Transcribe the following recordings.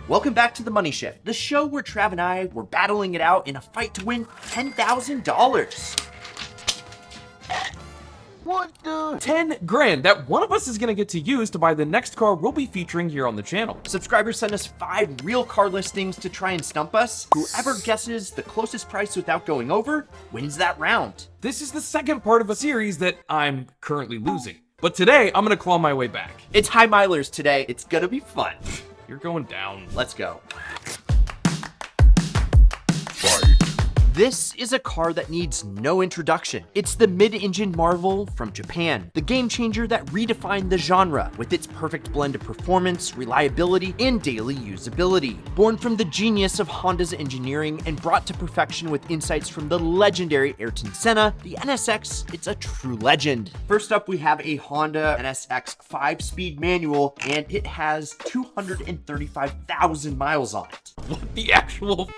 Welcome back to the Money Shift, the show where Trav and I were battling it out in a fight to win $10,000. What the? 10 grand that one of us is gonna get to use to buy the next car we'll be featuring here on the channel. Subscribers sent us 5 real car listings to try and stump us. Whoever guesses the closest price without going over wins that round. This is the second part of a series that I'm currently losing. But today, I'm gonna claw my way back. It's high milers today. It's gonna be fun. You're going down. Let's go. Fight. This is a car that needs no introduction. It's the mid-engine marvel from Japan, the game changer that redefined the genre with its perfect blend of performance, reliability, and daily usability. Born from the genius of Honda's engineering and brought to perfection with insights from the legendary Ayrton Senna, the NSX, it's a true legend. First up, we have a Honda NSX 5-speed manual, and it has 235,000 miles on it. What the actual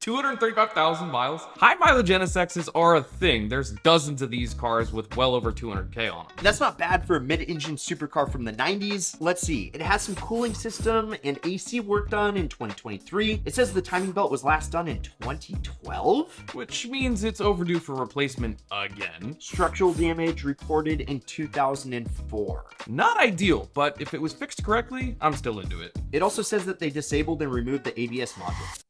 235,000 miles? High mileage NSXs are a thing. There's dozens of these cars with well over 200K on them. That's not bad for a mid-engine supercar from the 90s. Let's see, it has some cooling system and AC work done in 2023. It says the timing belt was last done in 2012. Which means it's overdue for replacement again. Structural damage reported in 2004. Not ideal, but if it was fixed correctly, I'm still into it. It also says that they disabled and removed the ABS module.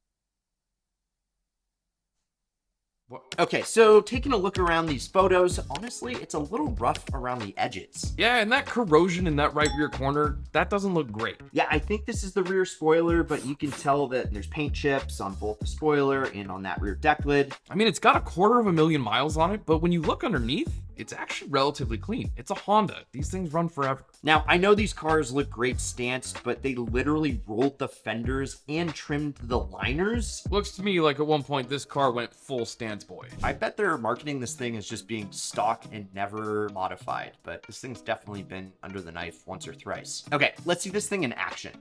What? Okay, so taking a look around these photos, honestly, it's a little rough around the edges. Yeah, and that corrosion in that right rear corner, that doesn't look great. Yeah, I think this is the rear spoiler, but you can tell that there's paint chips on both the spoiler and on that rear deck lid. I mean, it's got 250,000 miles on it, but when you look underneath, it's actually relatively clean. It's a Honda. These things run forever. Now, I know these cars look great stanced, but they literally rolled the fenders and trimmed the liners. Looks to me like at one point this car went full stance boy. I bet they're marketing this thing as just being stock and never modified, but this thing's definitely been under the knife once or thrice. Okay, let's see this thing in action.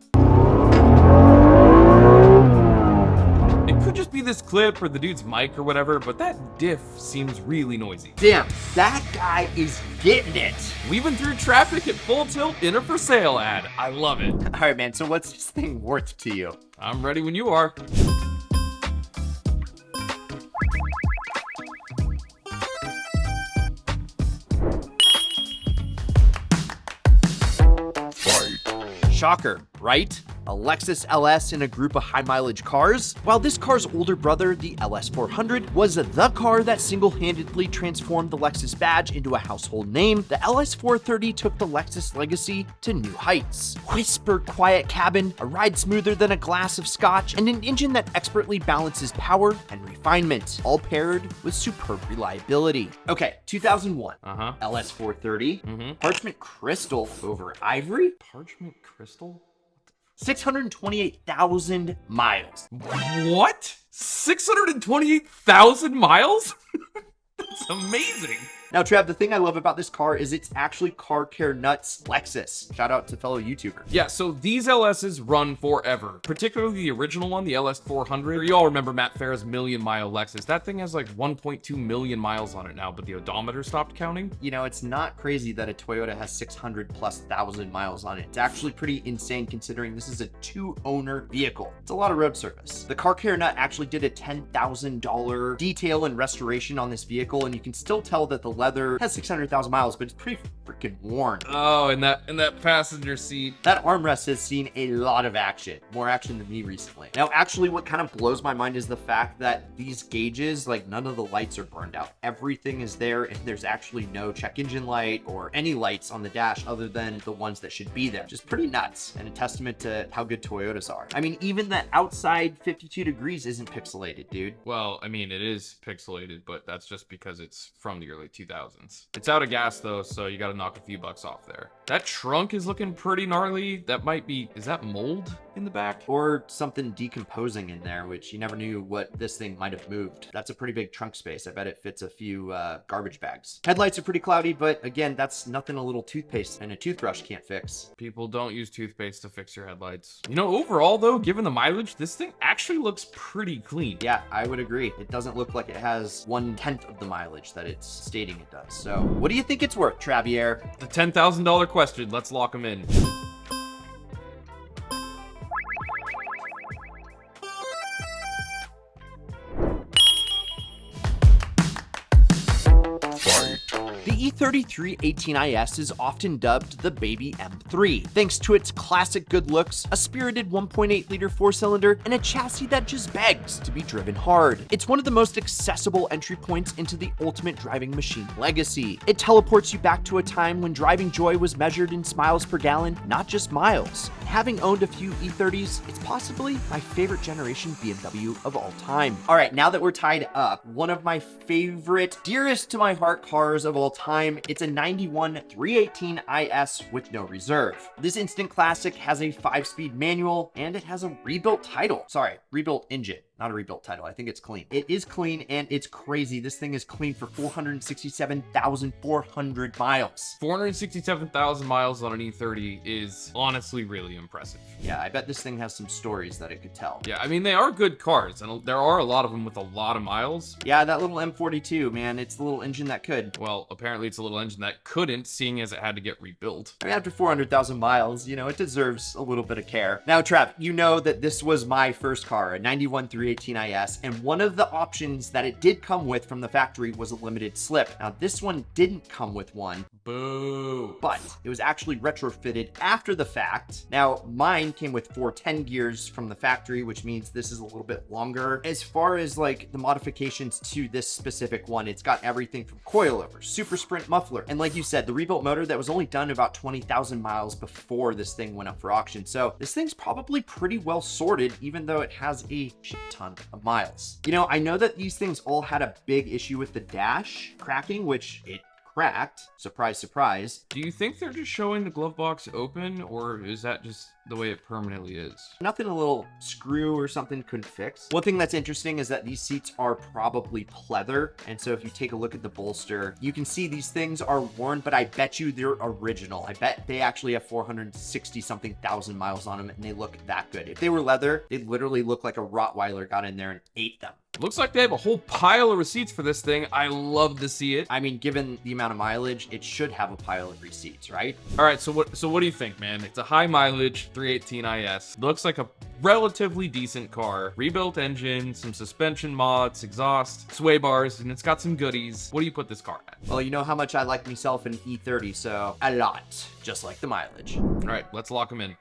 It could just be this clip or the dude's mic or whatever, but that diff seems really noisy. Damn, that guy is getting it. Weaving through traffic at full tilt in a for sale ad. I love it. All right, man, so what's this thing worth to you? I'm ready when you are. Shocker, right? A Lexus LS in a group of high mileage cars? While this car's older brother, the LS430, was the car that single-handedly transformed the Lexus badge into a household name, the LS430 took the Lexus legacy to new heights. Whisper quiet cabin, a ride smoother than a glass of scotch, and an engine that expertly balances power and refinement, all paired with superb reliability. Okay, 2001, LS430, parchment crystal over ivory, Parchment crystal? 628,000 miles. What? 628,000 miles? That's amazing. Now, Trav, the thing I love about this car is it's actually Car Care Nuts Lexus. Shout out to fellow YouTuber. Yeah, so these LSs run forever, particularly the original one, the LS400. You all remember Matt Farah's million-mile Lexus. That thing has like 1.2 million miles on it now, but the odometer stopped counting. You know, it's not crazy that a Toyota has 600,000+ miles on it. It's actually pretty insane considering this is a 2-owner vehicle. It's a lot of road service. The Car Care Nut actually did a $10,000 detail and restoration on this vehicle, and you can still tell that the leather has 600,000 miles, but it's pretty freaking worn. Oh, and that passenger seat. That armrest has seen a lot of action, more action than me recently. Now, actually, what kind of blows my mind is the fact that these gauges, like none of the lights are burned out. Everything is there, and there's actually no check engine light or any lights on the dash other than the ones that should be there. Just pretty nuts, and a testament to how good Toyotas are. I mean, even the outside 52 degrees isn't pixelated, dude. Well, I mean, it is pixelated, but that's just because it's from the early 2000s. It's out of gas though, so you gotta knock a few bucks off there. That trunk is looking pretty gnarly. That might be, is that mold in the back? Or something decomposing in there, which you never knew what this thing might have moved. That's a pretty big trunk space. I bet it fits a few garbage bags. Headlights are pretty cloudy, but again, that's nothing a little toothpaste and a toothbrush can't fix. People don't use toothpaste to fix your headlights. You know, overall though, given the mileage, this thing actually looks pretty clean. Yeah, I would agree. It doesn't look like it has 1/10 of the mileage that it's stating it does. So what do you think it's worth, Travier? The $10,000 question, let's lock them in. E30 318IS is often dubbed the baby M3, thanks to its classic good looks, a spirited 1.8-liter four-cylinder, and a chassis that just begs to be driven hard. It's one of the most accessible entry points into the ultimate driving machine legacy. It teleports you back to a time when driving joy was measured in miles per gallon, not just miles. Having owned a few E30s, it's possibly my favorite generation BMW of all time. All right, now that we're tied up, one of my favorite, dearest to my heart cars of all time, it's a 91 318IS with no reserve. This instant classic has a 5-speed manual and it has a rebuilt title. Sorry, rebuilt engine. Not a rebuilt title. I think it's clean. It is clean and it's crazy. This thing is clean for 467,400 miles. 467,000 miles on an E30 is honestly really impressive. Yeah, I bet this thing has some stories that it could tell. Yeah, I mean, they are good cars, and there are a lot of them with a lot of miles. Yeah, that little M42, man, it's the little engine that could. Well, apparently it's a little engine that couldn't, seeing as it had to get rebuilt. I mean, after 400,000 miles, you know, it deserves a little bit of care. Now, Trav, you know that this was my first car, a 91 318IS, and one of the options that it did come with from the factory was a limited slip. Now, this one didn't come with one. Boo. But it was actually retrofitted after the fact. Now, mine came with 410 gears from the factory, which means this is a little bit longer. As far as like the modifications to this specific one, it's got everything from coilover, super sprint muffler, and like you said, the rebuilt motor that was only done about 20,000 miles before this thing went up for auction. So this thing's probably pretty well sorted, even though it has a shit ton of miles. You know, I know that these things all had a big issue with the dash cracking, which it cracked. Surprise, surprise. Do you think they're just showing the glove box open, or is that just the way it permanently is? Nothing a little screw or something couldn't fix. One thing that's interesting is that these seats are probably pleather. And so if you take a look at the bolster, you can see these things are worn, but I bet you they're original. I bet they actually have 460 something thousand miles on them and they look that good. If they were leather, they'd literally look like a Rottweiler got in there and ate them. Looks like they have a whole pile of receipts for this thing. I love to see it. I mean, given the amount of mileage, it should have a pile of receipts, right? All right, so what do you think, man? It's a high mileage 318IS. Looks like a relatively decent car. Rebuilt engine, some suspension mods, exhaust, sway bars, and it's got some goodies. What do you put this car at? Well, you know how much I like myself an E30, so a lot, just like the mileage. All right, let's lock them in.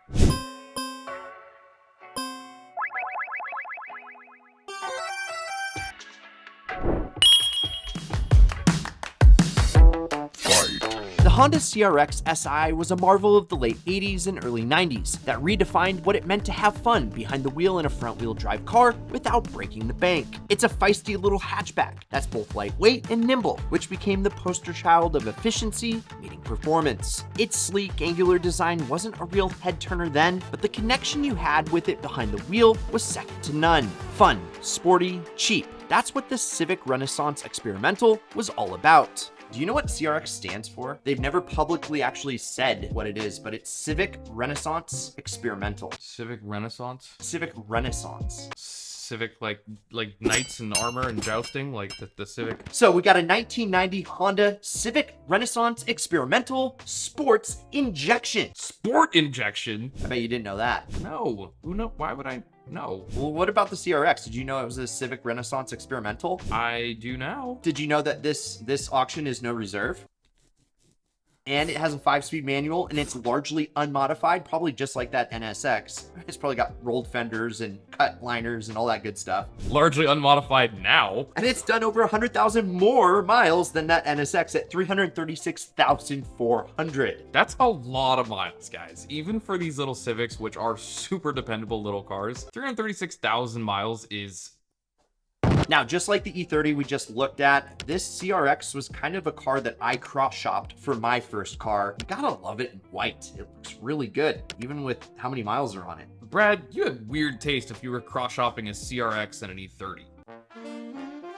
The Honda CRX SI was a marvel of the late 80s and early 90s that redefined what it meant to have fun behind the wheel in a front-wheel drive car without breaking the bank. It's a feisty little hatchback that's both lightweight and nimble, which became the poster child of efficiency meeting performance. Its sleek, angular design wasn't a real head-turner then, but the connection you had with it behind the wheel was second to none. Fun, sporty, cheap. That's what the Civic Renaissance Experimental was all about. Do you know what CRX stands for? They've never publicly actually said what it is, but it's Civic Renaissance Experimental. Civic Renaissance? Civic Renaissance. Civic, like knights in armor and jousting, like the Civic. So we got a 1990 Honda Civic Renaissance Experimental Sports Injection. Sport injection? I bet you didn't know that. No. Who know? Why would I? No. Well, what about the CRX? Did you know it was a Civic Renaissance Experimental? I do now. Did you know that this auction is no reserve? And it has a 5-speed manual, and it's largely unmodified, probably just like that NSX. It's probably got rolled fenders and cut liners and all that good stuff. Largely unmodified now. And it's done over 100,000 more miles than that NSX at 336,400. That's a lot of miles, guys. Even for these little Civics, which are super dependable little cars, 336,000 miles is... Now, just like the E30 we just looked at, this CRX was kind of a car that I cross-shopped for my first car. You gotta love it in white. It looks really good, even with how many miles are on it. Brad, you had weird taste if you were cross-shopping a CRX and an E30.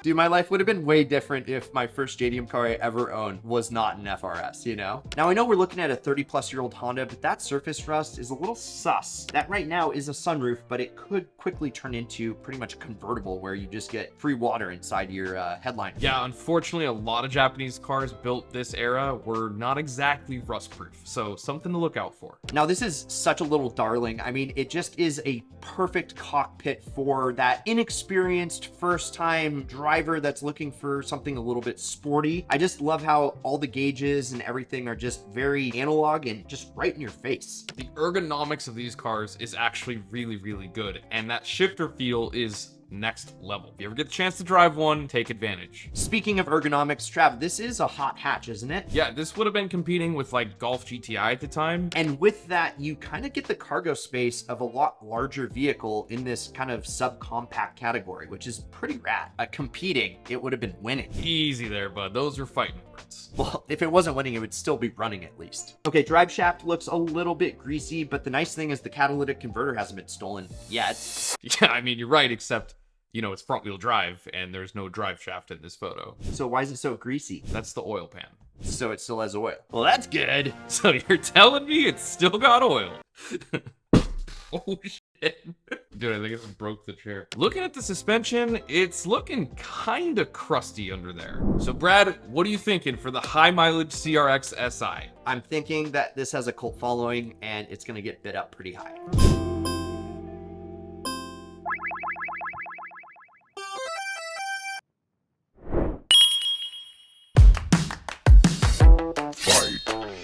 Dude, my life would have been way different if my first JDM car I ever owned was not an FRS, you know? Now, I know we're looking at a 30-plus-year-old Honda, but that surface rust is a little sus. That right now is a sunroof, but it could quickly turn into pretty much a convertible where you just get free water inside your headline. Yeah, unfortunately, a lot of Japanese cars built this era were not exactly rust-proof, so something to look out for. Now, this is such a little darling. I mean, it just is a perfect cockpit for that inexperienced first-time driver driver that's looking for something a little bit sporty. I just love how all the gauges and everything are just very analog and just right in your face. The ergonomics of these cars is actually really, really good, and that shifter feel is next level. If you ever get the chance to drive one, take advantage. Speaking of ergonomics, Trav, this is a hot hatch, isn't it? Yeah, this would have been competing with like Golf GTI at the time. And with that, you kind of get the cargo space of a lot larger vehicle in this kind of subcompact category, which is pretty rad. Competing, it would have been winning. Easy there, bud. Those are fighting words. Well, if it wasn't winning, it would still be running at least. Okay, drive shaft looks a little bit greasy, but the nice thing is the catalytic converter hasn't been stolen yet. Yeah, I mean, you're right, except, you know, it's front wheel drive and there's no drive shaft in this photo. So why is it so greasy? That's the oil pan. So it still has oil. Well, that's good. So you're telling me it's still got oil? Oh shit. Dude, I think it broke the chair. Looking at the suspension, it's looking kind of crusty under there. So Brad, what are you thinking for the high mileage CRX SI? I'm thinking that this has a cult following and it's gonna get bid up pretty high.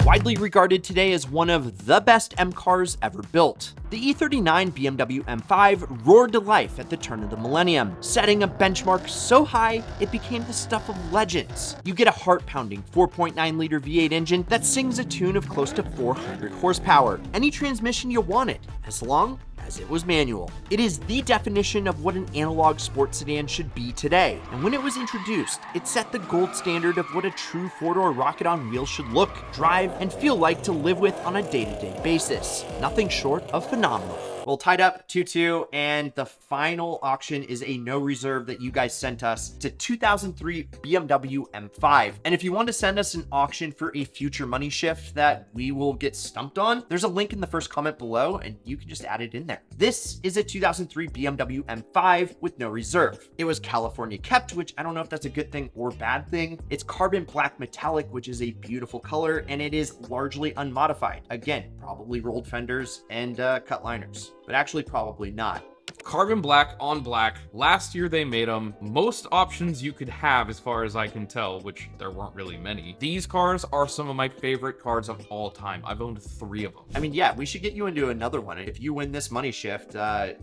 Widely regarded today as one of the best M cars ever built, the E39 BMW M5 roared to life at the turn of the millennium, setting a benchmark so high it became the stuff of legends. You get a heart-pounding 4.9-liter V8 engine that sings a tune of close to 400 horsepower, any transmission you wanted, as long as it was manual. It is the definition of what an analog sports sedan should be today, and when it was introduced, it set the gold standard of what a true four-door rocket on wheels should look, drive, and feel like to live with on a day-to-day basis. Nothing short of phenomenal. Well, tied up 2-2, and the final auction is a no reserve that you guys sent us. It's a 2003 BMW M5. And if you want to send us an auction for a future money shift that we will get stumped on, there's a link in the first comment below, and you can just add it in there. This is a 2003 BMW M5 with no reserve. It was California kept, which I don't know if that's a good thing or bad thing. It's carbon black metallic, which is a beautiful color, and it is largely unmodified. Again, probably rolled fenders and cut liners, but actually probably not. Carbon black on black. Last year they made them. Most options you could have as far as I can tell, which there weren't really many. These cars are some of my favorite cars of all time. I've owned 3 of them. I mean, yeah, we should get you into another one. If you win this money shift,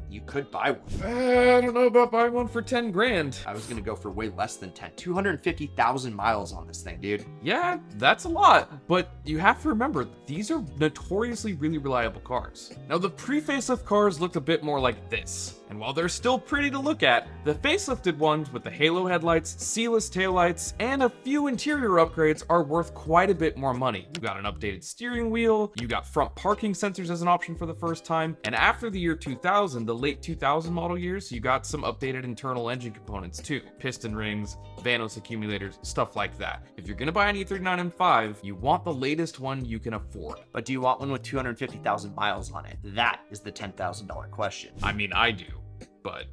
you could buy one. I don't know about buying one for 10 grand. I was gonna go for way less than 10. 250,000 miles on this thing, dude. Yeah, that's a lot, but you have to remember, these are notoriously really reliable cars. Now, the pre-facelift cars looked a bit more like this. And while they're still pretty to look at, the facelifted ones with the halo headlights, sealess taillights, and a few interior upgrades are worth quite a bit more money. You got an updated steering wheel, you got front parking sensors as an option for the first time, and after the year 2000, the late 2000 model years, you got some updated internal engine components too. Piston rings, Vanos accumulators, stuff like that. If you're gonna buy an E39 M5, you want the latest one you can afford. But do you want one with 250,000 miles on it? That is the $10,000 question. I mean, I do, but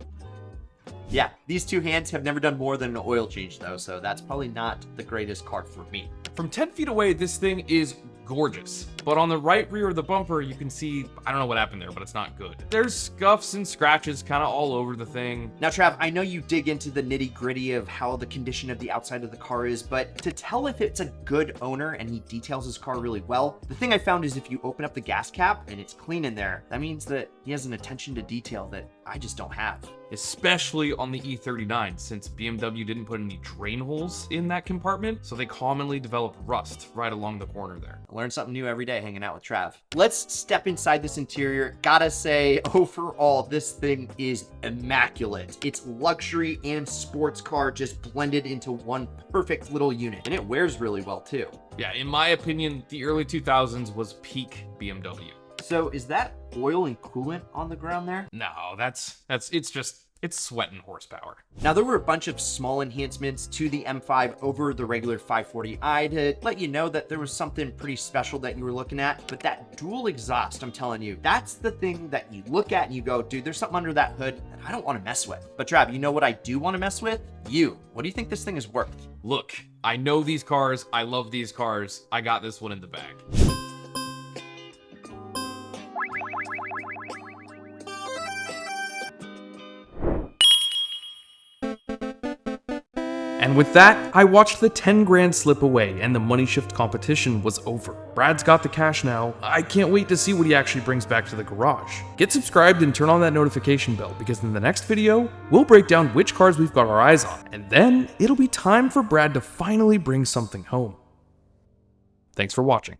yeah, these two hands have never done more than an oil change though, so that's probably not the greatest car for me. From 10 feet away, this thing is gorgeous. But on the right rear of the bumper, you can see, I don't know what happened there, but it's not good. There's scuffs and scratches kind of all over the thing. Now, Trav, I know you dig into the nitty gritty of how the condition of the outside of the car is, but to tell if it's a good owner and he details his car really well, the thing I found is if you open up the gas cap and it's clean in there, that means that he has an attention to detail that I just don't have. Especially on the E39, since BMW didn't put any drain holes in that compartment, so they commonly develop rust right along the corner there. I learn something new every day hanging out with Trav. Let's step inside this interior. Gotta say, overall, this thing is immaculate. It's luxury and sports car just blended into one perfect little unit, and it wears really well too. Yeah, in my opinion, the early 2000s was peak BMW. So is that oil and coolant on the ground there? No, it's sweating horsepower. Now, there were a bunch of small enhancements to the M5 over the regular 540i to let you know that there was something pretty special that you were looking at, but that dual exhaust, I'm telling you, that's the thing that you look at and you go, dude, there's something under that hood that I don't want to mess with. But Trav, you know what I do want to mess with? You. What do you think this thing is worth? Look, I know these cars, I love these cars, I got this one in the bag. And with that, I watched the 10 grand slip away and the MoneyShift competition was over. Brad's got the cash now. I can't wait to see what he actually brings back to the garage. Get subscribed and turn on that notification bell because in the next video, we'll break down which cars we've got our eyes on. And then it'll be time for Brad to finally bring something home. Thanks for watching.